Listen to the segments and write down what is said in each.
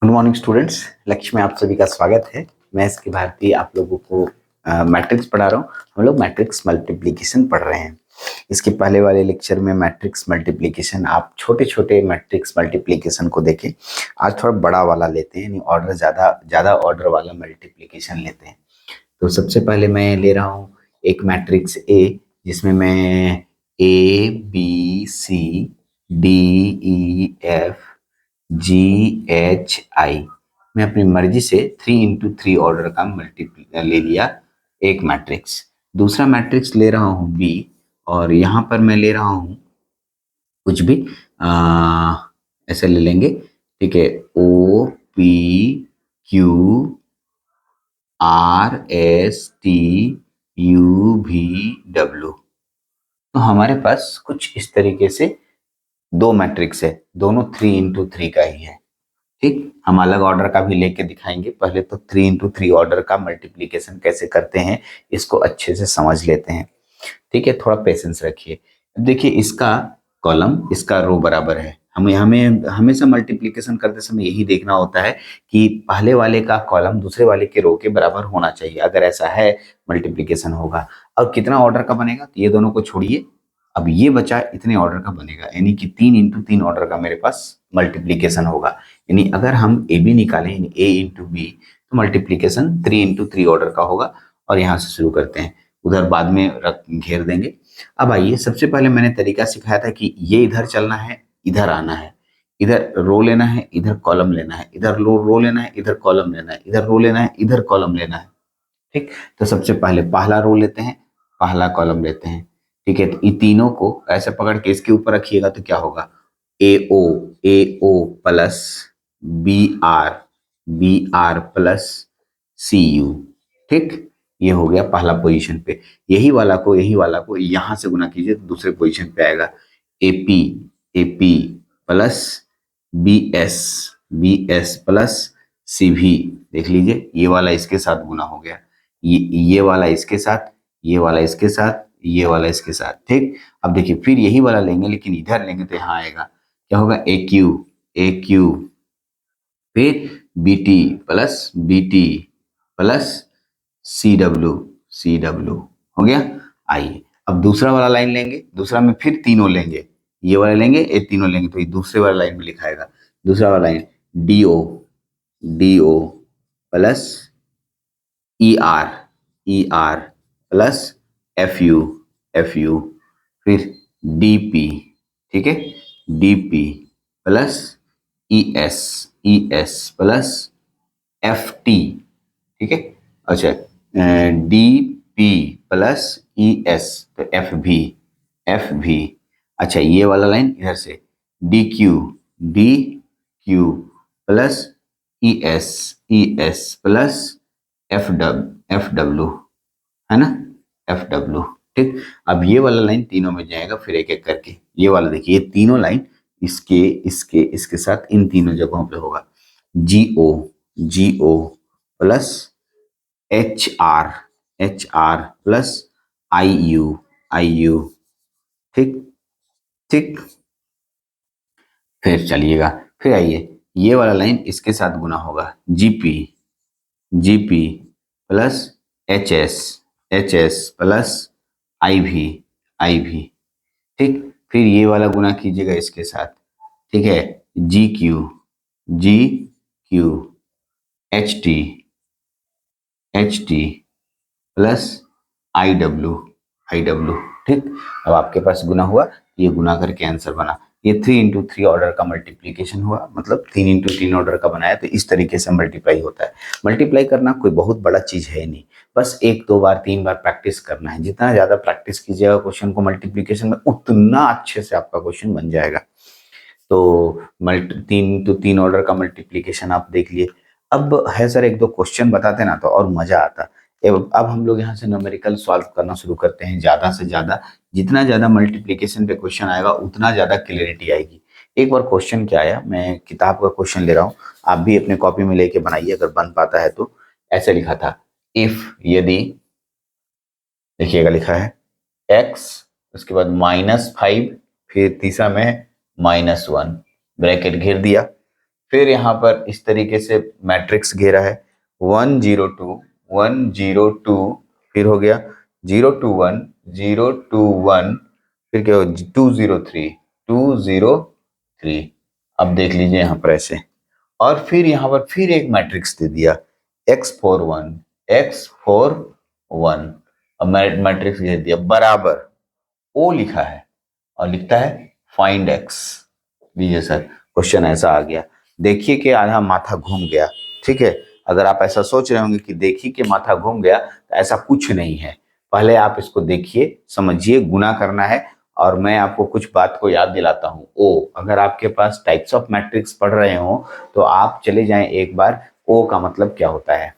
Good morning students. लक्ष्य में आप सभी का स्वागत है। मैं इसकी भारतीय आप लोगों को मैट्रिक्स पढ़ा रहा हूँ। हम लोग मैट्रिक्स मल्टीप्लिकेशन पढ़ रहे हैं। इसके पहले वाले लेक्चर में मैट्रिक्स मल्टीप्लिकेशन, आप छोटे छोटे मैट्रिक्स मल्टीप्लिकेशन को देखें। आज थोड़ा बड़ा वाला लेते हैं, यानी ऑर्डर ज़्यादा ऑर्डर वाला मल्टीप्लिकेशन लेते हैं। तो सबसे पहले मैं ले रहा हूँ एक मैट्रिक्स ए, जिसमें मैं A B C D E F GHI मैं अपनी मर्जी से 3 into 3 ऑर्डर का मल्टीप्ल ले लिया एक मैट्रिक्स। दूसरा मैट्रिक्स ले रहा हूँ बी, और यहाँ पर मैं ले रहा हूँ कुछ भी ऐसे ले लेंगे, ठीक है। O P Q R S T U V W। तो हमारे पास कुछ इस तरीके से दो मैट्रिक्स है, दोनों 3 into 3 का ही है। ठीक, हम अलग ऑर्डर का भी लेके दिखाएंगे। पहले तो 3 into 3 ऑर्डर का मल्टीप्लिकेशन कैसे करते हैं इसको अच्छे से समझ लेते हैं। ठीक है, थोड़ा पेशेंस रखिए। देखिए, इसका कॉलम इसका रो बराबर है। हमें हमें हमेशा मल्टीप्लिकेशन करते समय यही देखना होता है कि पहले वाले का कॉलम दूसरे वाले के रो के बराबर होना चाहिए। अगर ऐसा है मल्टीप्लिकेशन होगा। अब कितना ऑर्डर का बनेगा, तो ये दोनों को छोड़िए, अब ये बचा इतने ऑर्डर का बनेगा, यानी कि 3 into 3 ऑर्डर का मेरे पास मल्टीप्लिकेशन होगा। यानी अगर हम ए बी निकालें, यानी ए इंटू बी, तो मल्टीप्लिकेशन 3 into 3 ऑर्डर का होगा। और यहाँ से शुरू करते हैं, उधर बाद में रख घेर देंगे। अब आइए, सबसे पहले मैंने तरीका सिखाया था कि ये इधर चलना है, इधर आना है, इधर रो लेना है, इधर कॉलम लेना है, इधर रो लेना है, इधर कॉलम लेना है, इधर रो लेना है, इधर कॉलम लेना है। ठीक, तो सबसे पहले पहला रो लेते हैं, पहला कॉलम लेते हैं। ठीक है, तो इन तीनों को ऐसे पकड़ के इसके ऊपर रखिएगा तो क्या होगा, A O plus B R plus C U. ठीक, ये हो गया पहला पोजीशन पे। यही वाला को यहां से गुना कीजिए तो दूसरे पोजीशन पे आएगा, A P plus B S plus C भी। देख लीजिए, ये वाला इसके साथ गुना हो गया, ये वाला इसके साथ, ये वाला इसके साथ, ये वाला इसके साथ। ठीक, अब देखिए फिर यही वाला लेंगे, लेकिन इधर लेंगे तो यहाँ आएगा, क्या होगा, ए क्यू फिर B T plus C W हो गया। आइए, अब दूसरा वाला लाइन लेंगे, दूसरा में फिर तीनों लेंगे, ये वाला लेंगे, ये तीनों लेंगे, तो ये दूसरे वाला लाइन में लिखाएगा। दूसरा वाला line D O plus E R plus F U फिर डी पी। ठीक है, D P plus E S plus F T. ठीक है, अच्छा, D P plus E S तो एफ भी। अच्छा, ये वाला लाइन इधर से D Q plus E S plus F W, है ना, एफ डब्ल्यू। ठीक, अब ये वाला लाइन तीनों में जाएगा, फिर एक एक करके। ये वाला देखिए, ये तीनों लाइन इसके साथ इन तीनों जगहों पे होगा, G O plus H R plus I U. ठीक ठीक, फिर चलिएगा, फिर आइए, ये वाला लाइन इसके साथ गुना होगा, G P plus H S plus I भी। ठीक, फिर ये वाला गुना कीजिएगा इसके साथ। ठीक है, G Q H T plus I W. ठीक, अब आपके पास गुना हुआ, ये गुना करके आंसर बना। ये 3 into 3 ऑर्डर का मल्टीप्लिकेशन हुआ, मतलब 3 into 3 ऑर्डर का बनाया। तो इस तरीके से मल्टीप्लाई होता है। मल्टीप्लाई करना कोई बहुत बड़ा चीज है नहीं, बस 1 2 बार 3 बार प्रैक्टिस करना है। जितना ज्यादा प्रैक्टिस कीजिएगा क्वेश्चन को मल्टीप्लिकेशन में, उतना अच्छे से आपका क्वेश्चन बन जाएगा। तो 3 into 3 ऑर्डर का मल्टीप्लिकेशन आप देख लिए। अब है सर, 1 2 क्वेश्चन बताते ना तो और मजा आता। अब हम लोग यहाँ से न्यूमेरिकल सॉल्व करना शुरू करते हैं, ज्यादा से ज्यादा। जितना ज्यादा मल्टीप्लिकेशन पे क्वेश्चन आएगा उतना ज्यादा क्लियरिटी आएगी। एक बार क्वेश्चन क्या आया, मैं किताब का क्वेश्चन ले रहा हूँ, आप भी अपने कॉपी में लेके बनाइए अगर बन पाता है तो। ऐसे लिखा था, इफ यदि, देखिएगा लिखा है x, उसके बाद -5, फिर तीसरा में -1, ब्रैकेट घेर दिया। फिर यहाँ पर इस तरीके से मैट्रिक्स घेरा है 1 0 2 1 0 2, फिर हो गया 0 2 1 0 2 1, फिर क्या हो 2 0 3 2 0 3। अब देख लीजिए यहाँ पर ऐसे, और फिर यहाँ पर फिर एक मैट्रिक्स दे दिया x 4 1 x 4 1। अब मैट्रिक्स दे दिया बराबर ओ लिखा है और लिखता है फाइंड x। लीजिए सर, क्वेश्चन ऐसा आ गया। देखिए कि आधा माथा घूम गया, ठीक है। अगर आप ऐसा सोच रहे होंगे कि देखिए कि माथा घूम गया, तो ऐसा कुछ नहीं है। पहले आप इसको देखिए, समझिए, गुना करना है। और मैं आपको कुछ बात को याद दिलाता हूँ। ओ, अगर आपके पास टाइप्स ऑफ मैट्रिक्स पढ़ रहे हो तो आप चले जाएं एक बार, ओ का मतलब क्या होता है,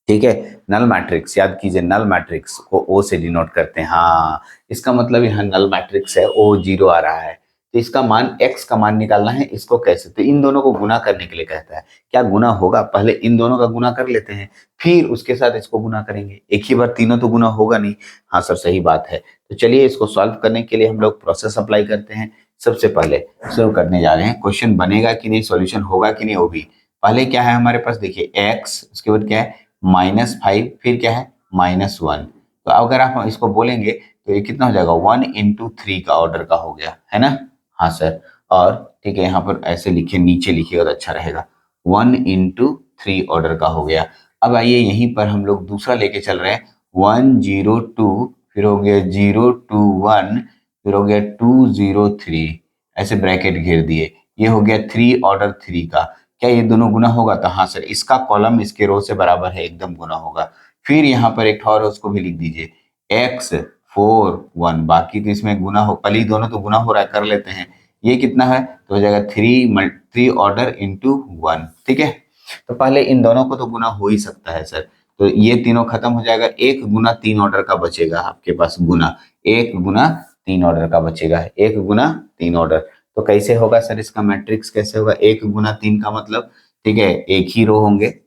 ठीक है। नल मैट्रिक्स याद कीजिए, नल मैट्रिक्स को ओ से डिनोट करते हैं। हाँ, इसका मतलब यहाँ नल मैट्रिक्स है, ओ 0 आ रहा है, तो इसका मान x का मान निकालना है। इसको कैसे, तो इन दोनों को गुना करने के लिए कहता है। क्या गुना होगा, पहले इन दोनों का गुना कर लेते हैं, फिर उसके साथ इसको गुना करेंगे। एक ही बार तीनों तो गुना होगा नहीं। हाँ सर, सही बात है। तो चलिए इसको सॉल्व करने के लिए हम लोग प्रोसेस अप्लाई करते हैं। सबसे पहले शुरू करने जा रहे हैं, क्वेश्चन बनेगा कि नहीं, सॉल्यूशन होगा कि नहीं, वो भी। पहले क्या है हमारे पास, देखिए x, उसके बाद क्या है -5, फिर क्या है -1। तो अगर आप इसको बोलेंगे तो ये कितना हो जाएगा, 1 × 3 का ऑर्डर का हो गया, है ना। हाँ सर, और ठीक है, यहाँ पर ऐसे लिखिए, नीचे लिखिएगा तो अच्छा रहेगा, 1 × 3 ऑर्डर का हो गया। अब आइए यहीं पर हम लोग दूसरा लेके चल रहे हैं, 1 0 2, फिर हो गया 0 2 1, फिर हो गया 2 0 3, ऐसे ब्रैकेट घेर दिए। ये हो गया 3 ऑर्डर 3 का। क्या ये दोनों गुना होगा, तो हाँ सर, इसका कॉलम इसके रो से बराबर है, एकदम गुना होगा। फिर यहाँ पर एक और है, उसको भी लिख दीजिए, x 4 1, बाकी तो इसमें गुना हो, पहले दोनों तो गुना हो रहा है, कर लेते हैं। ये कितना है, तो हो जाएगा 3 ऑर्डर इंटू 1, ठीक है। तो पहले इन दोनों को तो गुना हो ही सकता है सर, तो ये तीनों खत्म हो जाएगा, 1 गुना 3 ऑर्डर का बचेगा आपके पास, गुना 1 गुना 3 ऑर्डर का बचेगा, 1 गुना 3 ऑर्डर। तो कैसे होगा सर, इसका मैट्रिक्स कैसे होगा, 1 गुना 3 का मतलब, ठीक है, एक ही रो होंगे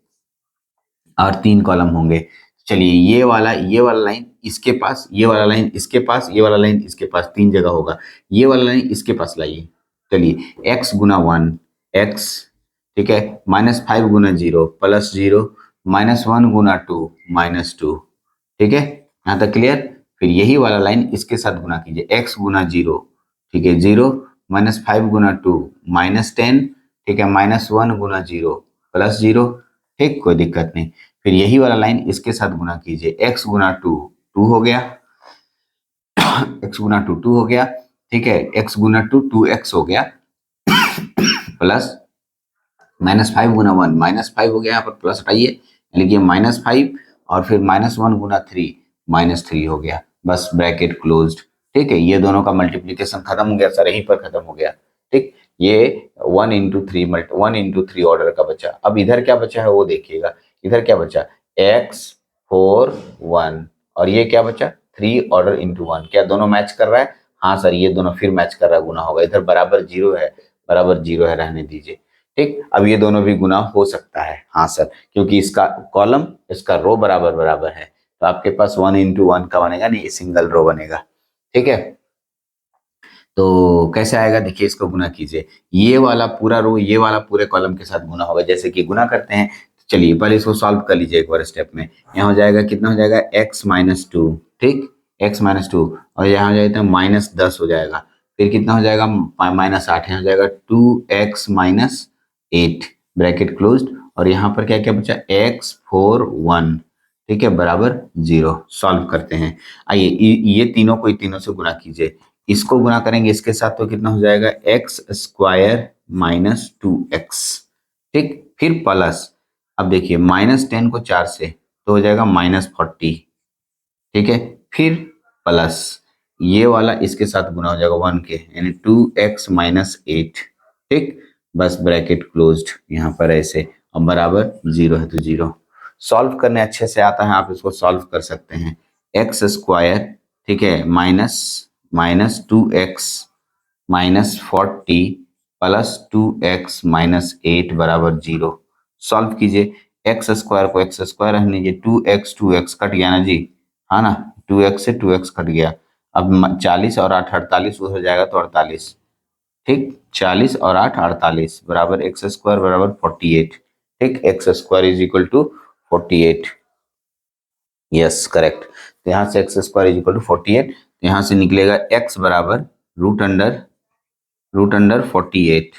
और 3 कॉलम होंगे। चलिए ये वाला लाइन इसके पास, ये वाला लाइन इसके पास, ये वाला लाइन इसके पास, 3 जगह होगा। ये वाला लाइन इसके पास लाइए। चलिए x गुना 1 x, ठीक है, -5 गुना 0 +0, -1 गुना 2 -2, ठीक है, यहाँ तक क्लियर। फिर यही वाला लाइन इसके साथ गुना कीजिए, x गुना 0, ठीक है, 0, -5 गुना 2 -10, ठीक है, -1 गुना 0 +0, ठीक, कोई दिक्कत नहीं। फिर यही वाला लाइन इसके साथ गुना कीजिए, x गुना 2 2 हो गया, x गुना 2 2 हो गया, ठीक है, x गुना 2 2x हो गया, प्लस -5 गुना 1 -5 हो गया, यहाँ पर प्लस हटाइए, लिखिए -5, और फिर -1 गुना 3 -3 हो गया, बस ब्रैकेट क्लोज्ड, ठीक है। ये दोनों का मल्टीप्लीकेशन खत्म हो गया सर, यहीं पर खत्म हो गया, ठीक। ये 1 × 3 ऑर्डर का बचा। अब इधर क्या बचा है वो देखिएगा, इधर क्या बचा, x 4 1, और ये क्या बचा, 3 ऑर्डर इंटू 1। क्या दोनों मैच कर रहा है, हाँ सर, ये दोनों फिर मैच कर रहा है, गुना होगा। इधर बराबर 0 है, बराबर 0 है, रहने दीजिए, ठीक। अब ये दोनों भी गुना हो सकता है, हाँ सर, क्योंकि इसका कॉलम इसका रो बराबर बराबर है, तो आपके पास 1 × 1 का बनेगा नहीं, सिंगल रो बनेगा, ठीक है। तो कैसे आएगा, देखिए, इसको गुना कीजिए, ये वाला पूरा रो ये वाला पूरे कॉलम के साथ गुना होगा, जैसे कि गुना करते हैं। तो चलिए पहले इसको सॉल्व कर लीजिए एक बार स्टेप में। यहाँ हो जाएगा, कितना हो जाएगा, x -2, ठीक, x -2, और यहाँ हो जाएगा -10 हो जाएगा, फिर कितना हो जाएगा, -8, यहाँ हो जाएगा 2x -8, ब्रैकेट क्लोज्ड, और यहाँ पर क्या क्या बचा, x 4 1, ठीक है, बराबर 0। सॉल्व करते हैं। आइए ये तीनों को तीनों से गुना कीजिए, इसको गुना करेंगे इसके साथ, तो कितना हो जाएगा, x² -2x, ठीक, फिर प्लस, अब देखिए -10 को 4 से, तो हो जाएगा -40, ठीक है, फिर प्लस ये वाला इसके साथ गुना हो जाएगा 1 के, यानी 2x -8, ठीक, बस ब्रैकेट क्लोज्ड, यहाँ पर ऐसे, अब बराबर 0 है तो 0। सॉल्व करने अच्छे से आता है, आप इसको सॉल्व कर सकते हैं, x², ठीक है, -2x -40 +2x -8 बराबर 0। सॉल्व कीजिए, x² को x² रहने दीजिए, 2x कट गया ना जी, हाँ ना, 2x से 2x कट गया। अब 40 और 8 48 हो जाएगा, तो 48, ठीक, 40 और 8 48 बराबर एक्स स्क्वायर बराबर 48। ठीक, X square is equal to 48। Yes correct. तो यहाँ से X square is equal to 48, तो यहाँ से निकलेगा एक्स बराबर रूट अंडर 48।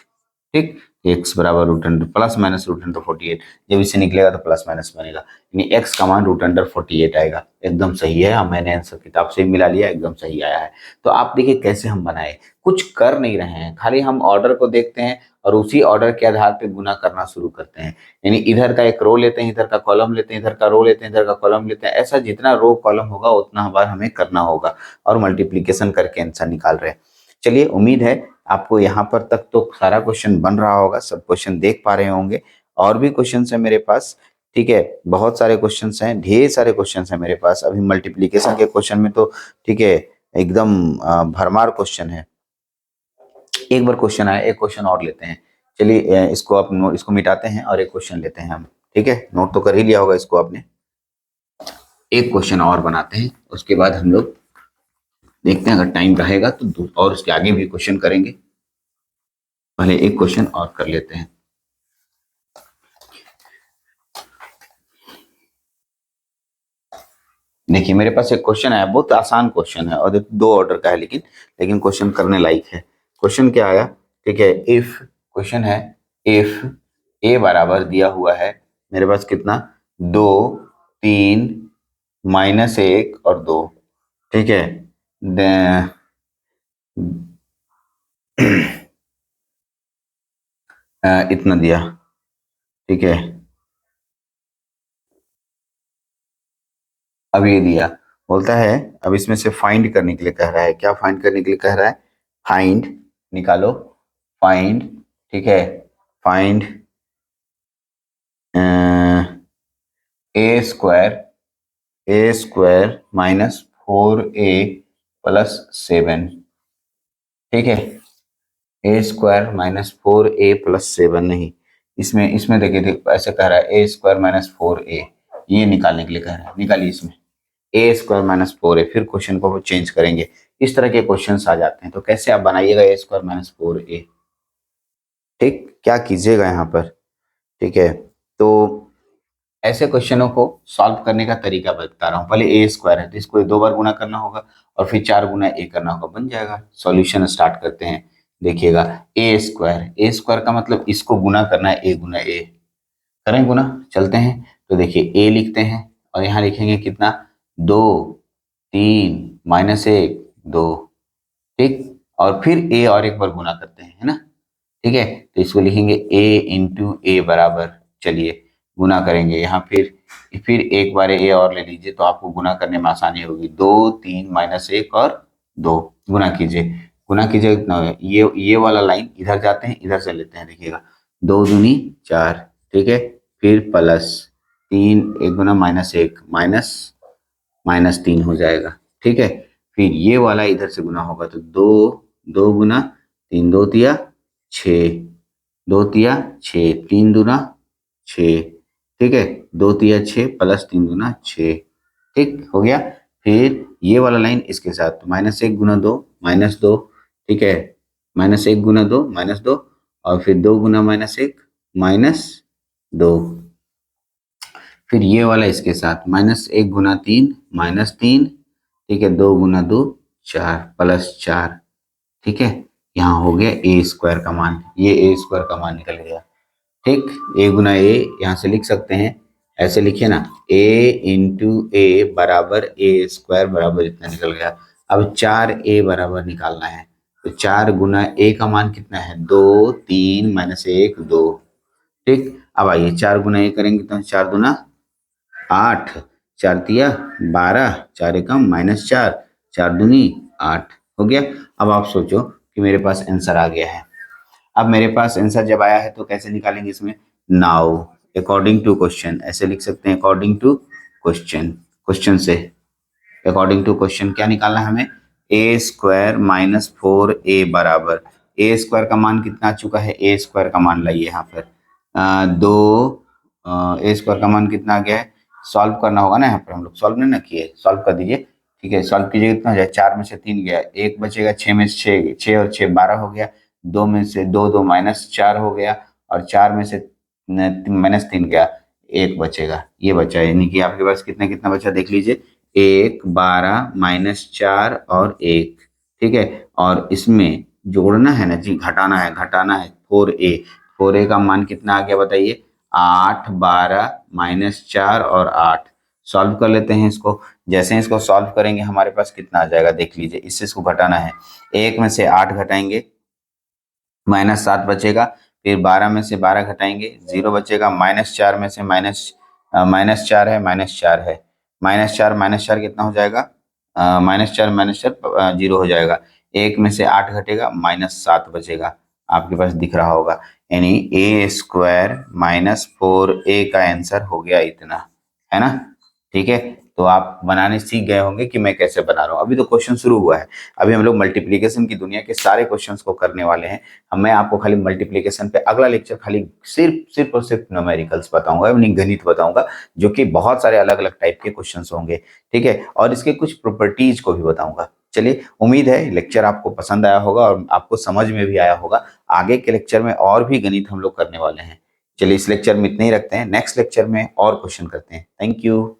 ठीक, एक्स बराबर root under plus minus root under 48, जब इसे निकलेगा तो प्लस माइनस बनेगा, यानी एक्स का मान रूट अंडर 48 आएगा। एकदम सही है, हम मैंने आंसर किताब से ही मिला लिया, एकदम सही आया है। तो आप देखिए कैसे हम बनाए, कुछ कर नहीं रहे हैं, खाली हम ऑर्डर को देखते हैं और उसी ऑर्डर के आधार पे गुना करना शुरू करते हैं। यानी इधर का एक रो लेते हैं, इधर का कॉलम लेते हैं, इधर का रो लेते हैं, इधर का कॉलम लेते हैं, ऐसा जितना रो कॉलम होगा उतना बार हमें करना होगा और मल्टीप्लीकेशन करके आंसर निकाल रहे हैं। चलिए, उम्मीद है आपको यहाँ पर तक तो सारा क्वेश्चन बन रहा होगा, सब क्वेश्चन देख पा रहे होंगे। और भी क्वेश्चन है मेरे पास, ठीक है, बहुत सारे क्वेश्चन हैं, ढेर सारे क्वेश्चन हैं मेरे पास अभी मल्टीप्लीकेशन के क्वेश्चन में तो, ठीक है, एकदम भरमार क्वेश्चन है। एक बार क्वेश्चन आया, एक क्वेश्चन और लेते हैं। चलिए इसको आप इसको मिटाते हैं और एक क्वेश्चन लेते हैं हम। ठीक है, नोट तो कर ही लिया होगा इसको आपने। एक क्वेश्चन और बनाते हैं, उसके बाद हम लोग देखते हैं, अगर टाइम रहेगा तो और उसके आगे भी क्वेश्चन करेंगे। पहले एक क्वेश्चन और कर लेते हैं। देखिए मेरे पास एक क्वेश्चन आया, बहुत आसान क्वेश्चन है और दो ऑर्डर का है, लेकिन क्वेश्चन करने लायक है। क्वेश्चन क्या आया, ठीक है, इफ क्वेश्चन है, इफ ए बराबर दिया हुआ है मेरे पास कितना, 2 3 -1 और 2। ठीक है, इतना दिया। ठीक है, अब ये दिया, बोलता है अब इसमें से फाइंड करने के लिए कह रहा है। क्या फाइंड करने के लिए कह रहा है, फाइंड निकालो, फाइंड, ठीक है, फाइंड ए स्क्वायर -4a + 7। ठीक है, a² -4a + 7 नहीं, इसमें इसमें देखिए ऐसे कह रहा है a² -4a, ये निकालने के लिए कह रहा है। निकालिए इसमें a² -4a, फिर क्वेश्चन को चेंज करेंगे। इस तरह के क्वेश्चंस आ जाते हैं, तो कैसे आप बनाइएगा a² -4a। ठीक, क्या कीजिएगा यहाँ पर, ठीक है, तो ऐसे क्वेश्चनों को सॉल्व करने का तरीका बता रहा हूँ। पहले a² है तो इसको 2 बार गुना करना होगा और फिर 4 गुना a करना होगा, बन जाएगा। सॉल्यूशन स्टार्ट करते हैं। देखिएगा a² का मतलब इसको गुना करना है, a गुना a, करें गुना, चलते हैं। तो देखिए a लिखते हैं और यहाँ लिखेंगे कितना, 2 3 -1 2। ठीक, और फिर a और एक बार गुना करते हैं, है ना। ठीक है, तो इसको लिखेंगे a × a बराबर, चलिए गुना करेंगे यहाँ, फिर एक बार a और ले लीजिए तो आपको गुना करने में आसानी होगी। 2 3 -1 और 2, गुना कीजिए, गुना कीजिए कितना होगा, ये वाला लाइन इधर जाते हैं, इधर से लेते हैं। देखिएगा 2 दूनी 4, ठीक है, फिर प्लस 3 1 गुना -1 -3 हो जाएगा। ठीक है, फिर ये वाला इधर से गुना होगा तो 2 2 गुना 3 2 तिया 6, 2 तिया 6, 3 दूना 6। ठीक है, 2 तिया 6 + 3 दूना 6। ठीक हो गया, फिर ये वाला लाइन इसके साथ -1 गुना 2 -2। ठीक है, -1 गुना 2 -2 और फिर 2 गुना -1 -2। फिर ये वाला इसके साथ -1 गुना 3 -3। ठीक है, 2 गुना 2 4 +4। ठीक है, यहाँ हो गया a² का मान, ये a² का मान निकल गया। ठीक, a गुना a यहाँ से लिख सकते हैं, ऐसे लिखिए ना, a × a बराबर a² बराबर इतना निकल गया। अब 4a बराबर निकालना है, तो 4 गुना a का मान कितना है, 2 3 -1 2। ठीक, अब आइए 4 गुना a करेंगे तो 4 दूना 8, 4 तिया 12, 4 एकम -4, 4 दूनी 8 हो गया। अब आप सोचो कि मेरे पास आंसर आ गया है। अब मेरे पास आंसर जब आया है तो कैसे निकालेंगे इसमें, नाउ अकॉर्डिंग टू क्वेश्चन, ऐसे लिख सकते हैं अकॉर्डिंग टू क्वेश्चन। क्वेश्चन से अकॉर्डिंग टू क्वेश्चन क्या निकालना है हमें, a² -4a बराबर, a² का मान कितना आ चुका है, a² का मान लाइए यहाँ पर, 2, a² का मान कितना आ गया है, सॉल्व करना होगा ना, यहाँ पर हम लोग सॉल्व नहीं ना किए, सॉल्व कर दीजिए। ठीक है, सॉल्व कीजिए, कितना हो जाए, 4 में से 3 गया, 1 बचेगा, 6 में से 6 और 6 12 हो गया, 2 में से 2 2 -4 हो गया, और 4 में से -3 गया, 1 बचेगा, ये बचा। यानी कि आपके पास कितना कितना बचा देख लीजिए, 1 12 -4 और 1। ठीक है, और इसमें जोड़ना है ना जी, घटाना है 4a। 4a का मान कितना आ गया बताइए, 8 12 -4 और 8। सॉल्व कर लेते हैं इसको। जैसे ही इसको सॉल्व करेंगे हमारे पास कितना आ जाएगा देख लीजिए, इससे इसको घटाना है। 1 में से 8 घटाएंगे, -7 बचेगा। फिर 12 में से 12 घटाएंगे, 0 बचेगा। -4 में से -4 है, -4 है, -4 कितना हो जाएगा, -4 0 हो जाएगा। 1 में से 8 घटेगा, -7 बचेगा, आपके पास दिख रहा होगा। यानी a² -4a का आंसर हो गया इतना, है ना। ठीक है, तो आप बनाने सीख गए होंगे कि मैं कैसे बना रहा हूँ। अभी तो क्वेश्चन शुरू हुआ है, अभी हम लोग मल्टीप्लिकेशन की दुनिया के सारे क्वेश्चंस को करने वाले हैं। मैं आपको खाली मल्टीप्लिकेशन पे अगला लेक्चर खाली सिर्फ और सिर्फ न्यूमेरिकल्स बताऊंगा, यानी गणित बताऊंगा, जो कि बहुत सारे अलग अलग टाइप के क्वेश्चंस होंगे। ठीक है, और इसके कुछ प्रॉपर्टीज को भी बताऊंगा। चलिए, उम्मीद है लेक्चर आपको पसंद आया होगा और आपको समझ में भी आया होगा। आगे के लेक्चर में और भी गणित हम लोग करने वाले हैं। चलिए, इस लेक्चर में इतना ही रखते हैं, नेक्स्ट लेक्चर में और क्वेश्चन करते हैं। Thank you.